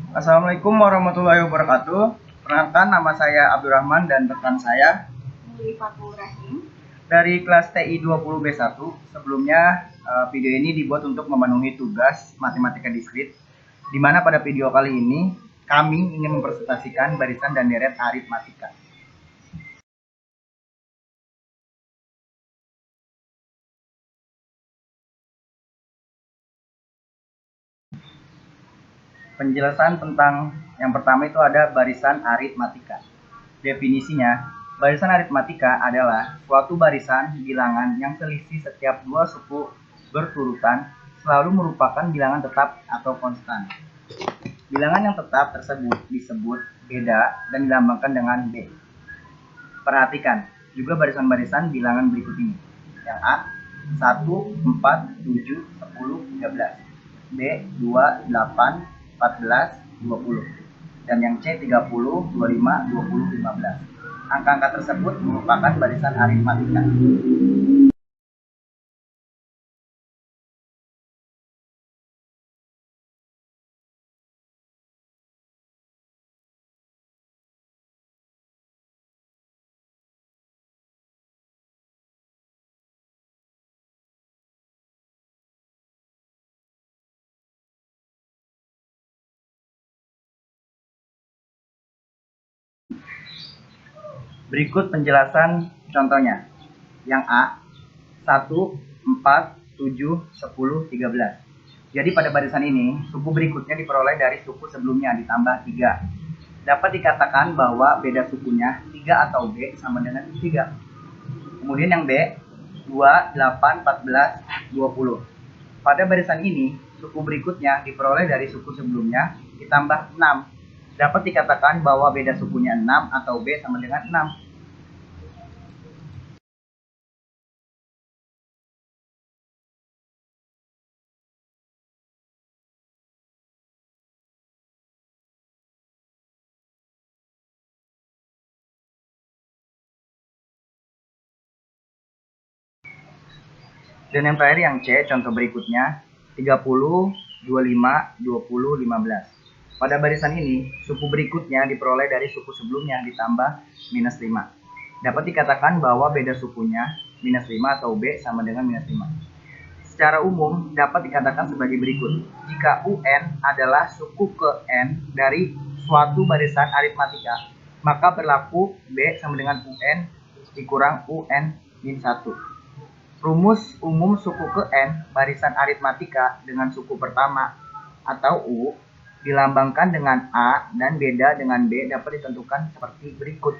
Assalamualaikum warahmatullahi wabarakatuh. Perkenalkan, nama saya Abdurrahman dan rekan saya Fatul Rahim dari kelas TI 20B1. Sebelumnya video ini dibuat untuk memenuhi tugas matematika diskrit, di mana pada video kali ini kami ingin mempresentasikan barisan dan deret aritmatika. Penjelasan tentang yang pertama itu ada barisan aritmatika. Definisinya, barisan aritmatika adalah suatu barisan bilangan yang selisih setiap dua suku berturutan selalu merupakan bilangan tetap atau konstan. Bilangan yang tetap tersebut disebut beda dan dilambangkan dengan B. Perhatikan juga barisan-barisan bilangan berikut ini. Yang A, 1, 4, 7, 10, 13. B, 2, 8, 14, 20. Dan yang C, 30, 25, 20, 15. Angka-angka tersebut merupakan barisan aritmatika. Berikut penjelasan contohnya. Yang A, 1, 4, 7, 10, 13. Jadi pada barisan ini, suku berikutnya diperoleh dari suku sebelumnya ditambah 3. Dapat dikatakan bahwa beda sukunya 3 atau B sama dengan 3. Kemudian yang B, 2, 8, 14, 20. Pada barisan ini, suku berikutnya diperoleh dari suku sebelumnya ditambah 6. Dapat dikatakan bahwa beda sukunya 6 atau B sama dengan 6. Dan yang terakhir yang C, contoh berikutnya 30, 25, 20, 15. Pada barisan ini, suku berikutnya diperoleh dari suku sebelumnya ditambah minus 5. Dapat dikatakan bahwa beda sukunya minus 5 atau B sama dengan minus 5. Secara umum dapat dikatakan sebagai berikut. Jika UN adalah suku ke N dari suatu barisan aritmatika, maka berlaku B sama dengan UN dikurang UN min 1. Rumus umum suku ke N barisan aritmatika dengan suku pertama atau U dilambangkan dengan A dan beda dengan B dapat ditentukan seperti berikut.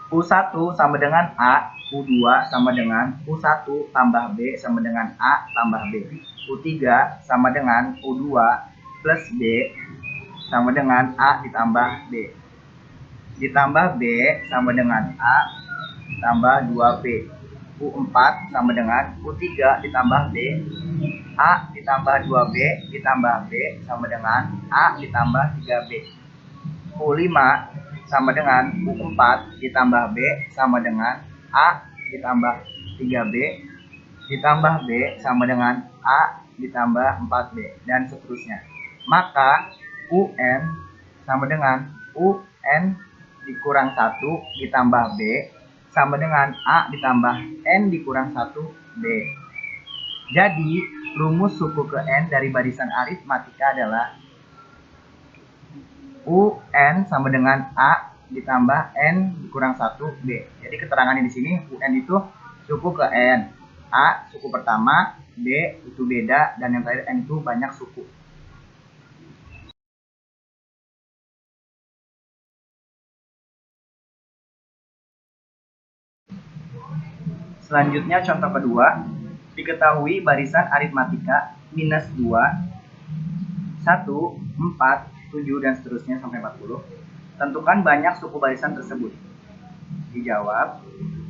U1 sama dengan A, U2 sama dengan U1 tambah B sama dengan A tambah B. U3 sama dengan U2 plus B sama dengan A ditambah B. Ditambah B sama dengan A tambah 2B. U4 sama dengan U3 ditambah B. A ditambah 2B ditambah B sama dengan A ditambah 3B. U5 sama dengan U4 ditambah B sama dengan A ditambah 3B ditambah B sama dengan A ditambah 4B dan seterusnya. Maka UN sama dengan UN dikurang 1 ditambah B sama dengan A ditambah N dikurang 1B. Jadi rumus suku ke N dari barisan aritmatika adalah UN sama dengan A ditambah N dikurang 1B. Jadi keterangannya di sini UN itu suku ke N. A suku pertama, B itu beda, dan yang terakhir N itu banyak suku. Selanjutnya contoh kedua, diketahui barisan aritmatika minus 2, 1, 4, 7, dan seterusnya sampai 40. Tentukan banyak suku barisan tersebut. Dijawab,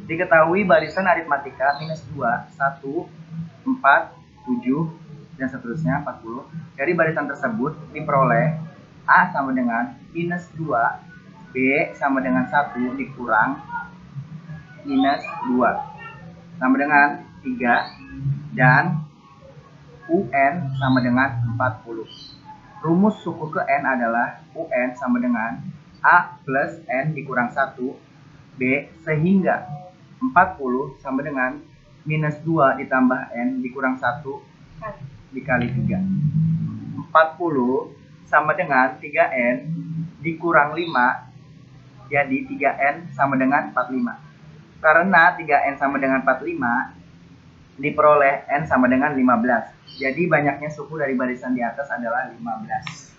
diketahui barisan aritmatika minus 2, 1, 4, 7, dan seterusnya 40. Dari barisan tersebut diperoleh A sama dengan minus 2, B sama dengan 1 dikurang minus 2 sama dengan 3 dan UN sama dengan 40. Rumus suku ke N adalah UN sama dengan A plus N dikurang 1 B sehingga 40 sama dengan minus 2 ditambah N dikurang 1 dikali 3. 40 sama dengan 3N dikurang 5 jadi 3N sama dengan 45. Karena 3N sama dengan 45 diperoleh N sama dengan 15. Jadi banyaknya suku dari barisan di atas adalah 15.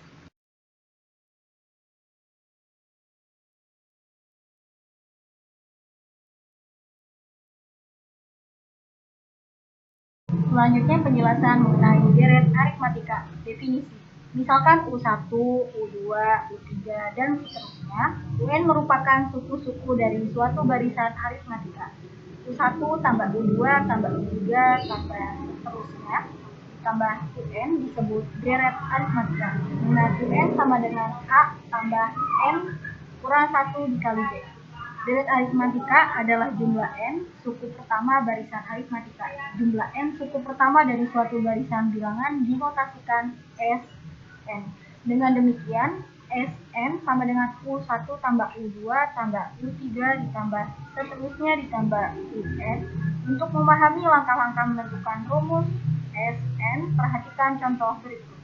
Selanjutnya penjelasan mengenai deret aritmatika. Definisi. Misalkan U1, U2, U3, dan seterusnya. UN merupakan suku-suku dari suatu barisan aritmatika. U1 tambah U2 tambah U3 tambah seterusnya tambah UN disebut deret aritmatika. Nah, UN sama dengan A tambah N kurang 1 dikali B. Deret aritmatika adalah jumlah N suku pertama barisan aritmatika. Jumlah N suku pertama dari suatu barisan bilangan dinotasikan Sn. Dengan demikian, Sn sama dengan U1 tambah U2 tambah U3 ditambah seterusnya ditambah UN. Untuk memahami langkah-langkah menentukan rumus Sn, perhatikan contoh berikut.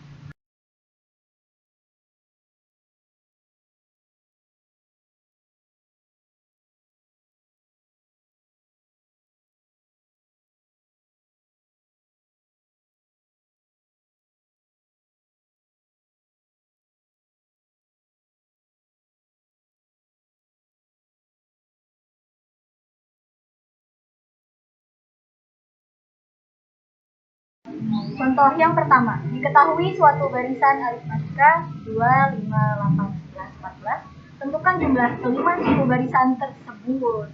Contoh yang pertama, diketahui suatu barisan aritmatika 2, 5, 8, 11, 14. Tentukan jumlah kelima suku barisan tersebut.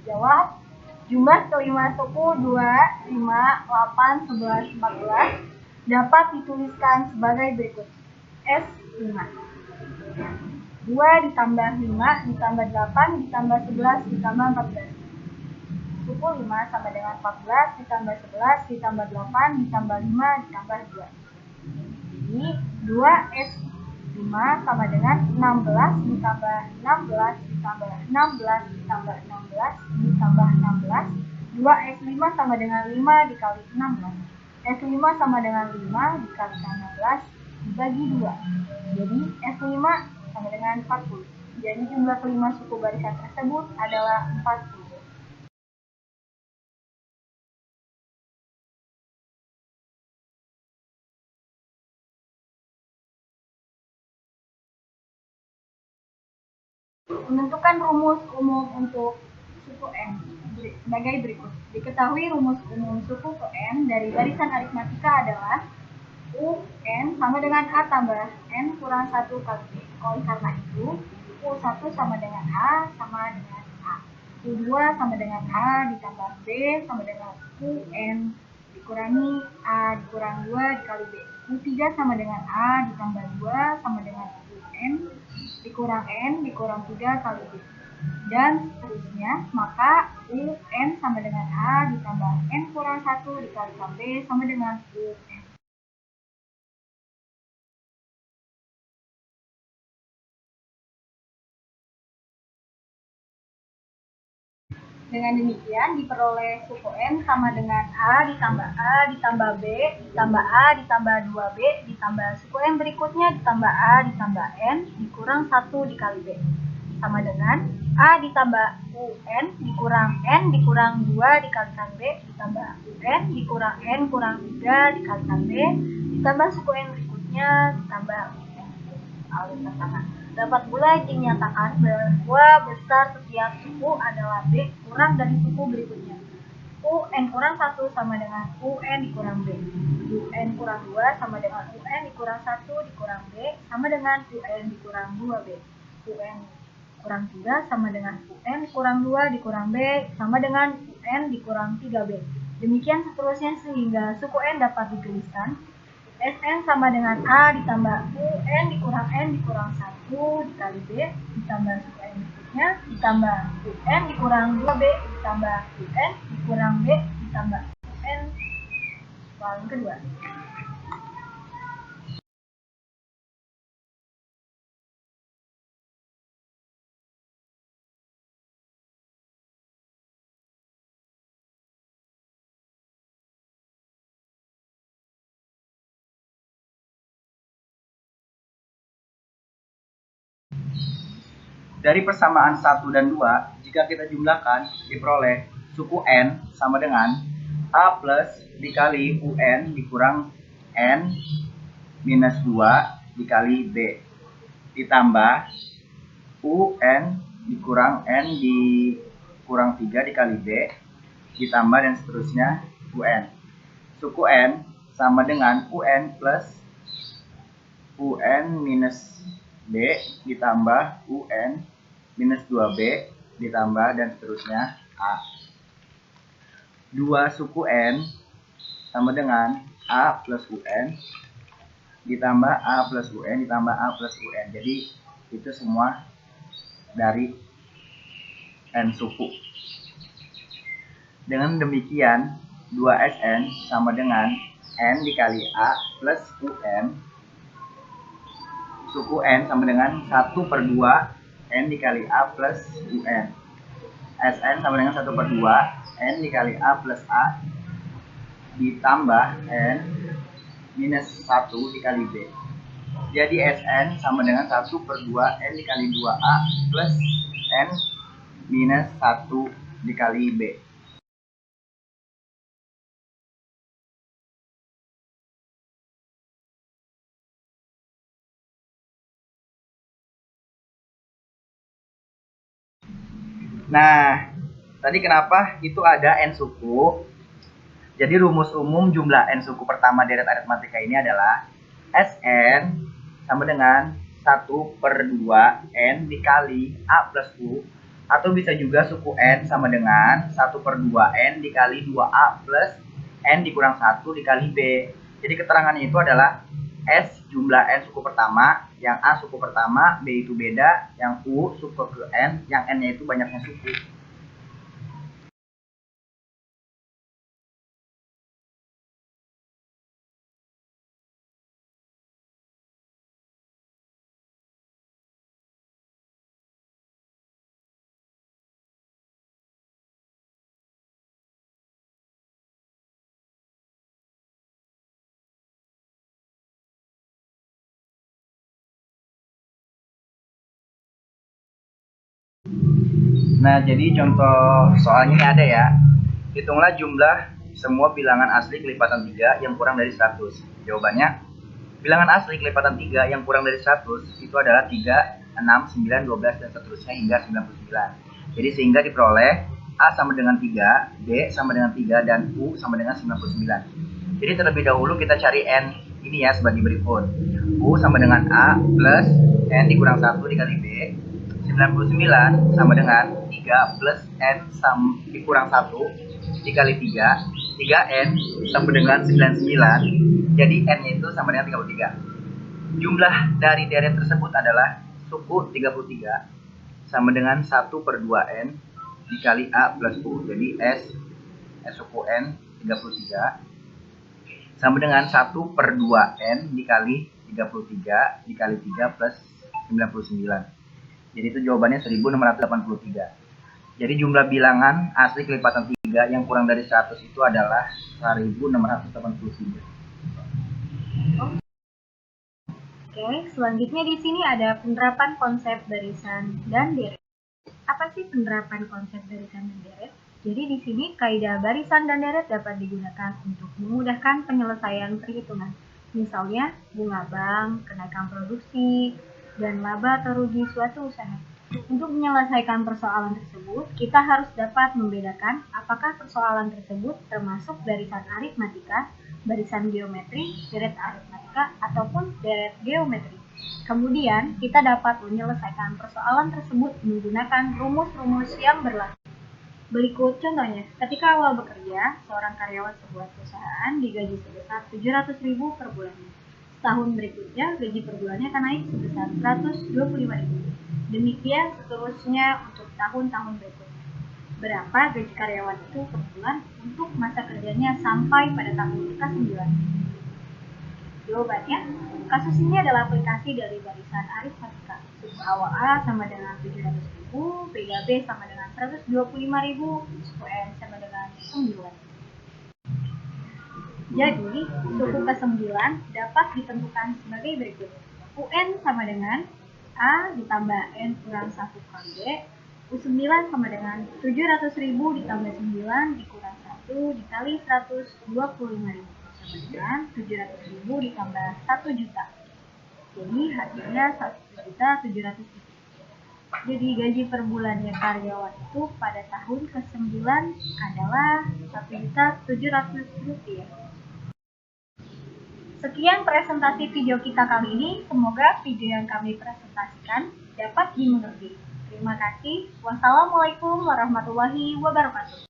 Jawab, jumlah kelima suku 2, 5, 8, 11, 14 dapat dituliskan sebagai berikut. S5. 2 ditambah 5 ditambah 8 ditambah 11 ditambah 14. Suku 5 sama dengan 14 ditambah 11 ditambah 8 ditambah 5 ditambah 2. Jadi 2S5 sama dengan 16 ditambah 16 ditambah 16 ditambah 16 ditambah 16. 2S5 sama dengan 5 dikali 16. S5 sama dengan 5 dikali 16 dibagi 2. Jadi S5 sama dengan 40. Jadi jumlah kelima suku barisan tersebut adalah 40. Menentukan rumus umum untuk suku N sebagai berikut. Diketahui rumus umum suku ke N dari barisan aritmatika adalah UN sama dengan A tambah N kurang 1 kali B. Oleh karena itu, U1 sama dengan A sama dengan A. U2 sama dengan A ditambah B sama dengan UN dikurangi A dikurang 2 dikali B. U3 sama dengan A ditambah 2 sama dengan UN dikurang N dikurang 3 kali B. Dan seterusnya, maka UN sama dengan A ditambah N kurang 1 dikalikan B sama dengan UN. Dengan demikian diperoleh suku N sama dengan A ditambah B ditambah A ditambah 2B ditambah suku N berikutnya ditambah A ditambah N dikurang 1 dikali B sama dengan A ditambah UN dikurang N dikurang 2 dikalikan B ditambah UN dikurang N kurang 3 dikalikan B ditambah suku N berikutnya ditambah UN. Alur pertama. Dapat pula dinyatakan bahwa besar setiap suku adalah B kurang dari suku berikutnya. UN kurang 1 sama dengan UN dikurang B. UN kurang 2 sama dengan UN dikurang 1 dikurang B sama dengan UN dikurang 2B. UN kurang 3 sama dengan UN kurang 2 dikurang B sama dengan UN dikurang 3B. Demikian seterusnya sehingga suku N dapat dituliskan Sn sama dengan A ditambah UN dikurang N dikurang 1 dikali B ditambah suku N berikutnya ditambah UN dikurang 2B ditambah UN dikurang B ditambah UN soal kedua. Dari persamaan 1 dan 2, jika kita jumlahkan, diperoleh suku N sama dengan A plus dikali UN dikurang N minus 2 dikali B ditambah UN dikurang N dikurang 3 dikali B ditambah dan seterusnya UN. Suku N sama dengan UN plus UN minus B ditambah UN minus 2B ditambah dan seterusnya A. 2 suku N sama dengan A plus UN ditambah A plus UN ditambah A plus UN. Jadi itu semua dari N suku. Dengan demikian 2SN sama dengan N dikali A plus UN. Suku N sama dengan 1/2 N dikali A plus UN. Sn sama dengan 1/2 N dikali A plus A ditambah N minus 1 dikali B. Jadi Sn sama dengan 1/2 N dikali 2A plus N minus 1 dikali B. Nah, tadi kenapa itu ada N suku? Jadi rumus umum jumlah N suku pertama deret aritmatika ini adalah Sn sama dengan 1/2 N dikali A plus U, atau bisa juga suku N sama dengan 1/2 N dikali 2A plus N dikurang 1 dikali B. Jadi keterangannya itu adalah S jumlah N suku pertama, yang A suku pertama, B itu beda, yang U suku ke N, yang N-nya itu banyaknya suku. Nah, jadi contoh soalnya ini ada ya. Hitunglah jumlah semua bilangan asli kelipatan 3 yang kurang dari 100. Jawabannya, bilangan asli kelipatan 3 yang kurang dari 100 itu adalah 3, 6, 9, 12, dan seterusnya hingga 99. Jadi sehingga diperoleh A sama dengan 3, B sama dengan 3, dan U sama dengan 99. Jadi terlebih dahulu kita cari N ini ya sebagai berikut. U sama dengan A plus N dikurang 1 dikali B. 99 sama dengan 3 plus N dikurang 1 dikali 3. 3N sama dengan 99. Jadi N itu sama dengan 33. Jumlah dari deret tersebut adalah suku 33 sama dengan 1/2 N dikali A plus U. Jadi S suku N 33 sama dengan 1/2 N dikali 33 dikali 3 plus 99. Jadi itu jawabannya 1683. Jadi jumlah bilangan asli kelipatan 3 yang kurang dari 100 itu adalah 1683. Oke, selanjutnya di sini ada penerapan konsep barisan dan deret. Apa sih penerapan konsep barisan dan deret? Jadi di sini kaidah barisan dan deret dapat digunakan untuk memudahkan penyelesaian perhitungan. Misalnya bunga bank, kenaikan produksi, dan laba atau rugi suatu usaha. Untuk menyelesaikan persoalan tersebut, kita harus dapat membedakan apakah persoalan tersebut termasuk barisan aritmatika, barisan geometri, deret aritmatika, ataupun deret geometri. Kemudian, kita dapat menyelesaikan persoalan tersebut menggunakan rumus-rumus yang berlaku. Berikut contohnya, ketika awal bekerja, seorang karyawan sebuah perusahaan digaji sebesar 700.000 per bulannya. Tahun berikutnya, gaji per bulannya akan naik sebesar 125.000. Demikian seterusnya untuk tahun-tahun berikutnya. Berapa gaji karyawan itu per bulan untuk masa kerjanya sampai pada tahun ke-9? Jawabannya, kasus ini adalah aplikasi dari barisan aritmatika. Suku awal A sama dengan 700.000, B sama dengan 125.000, suku N sama dengan 9. Jadi, suku ke-9 dapat ditentukan sebagai berikut. UN sama dengan A ditambah N kurang 1 kali B, U9 sama dengan 700.000 ditambah 9 dikurang 1 dikali 125.000 sama dengan 700.000 ditambah 1 juta. Jadi hasilnya 1.700.000. Jadi gaji per bulannya karyawan itu pada tahun ke-9 adalah 1.700.000 rupiah. Sekian presentasi video kita kali ini. Semoga video yang kami presentasikan dapat dimengerti. Terima kasih. Wassalamualaikum warahmatullahi wabarakatuh.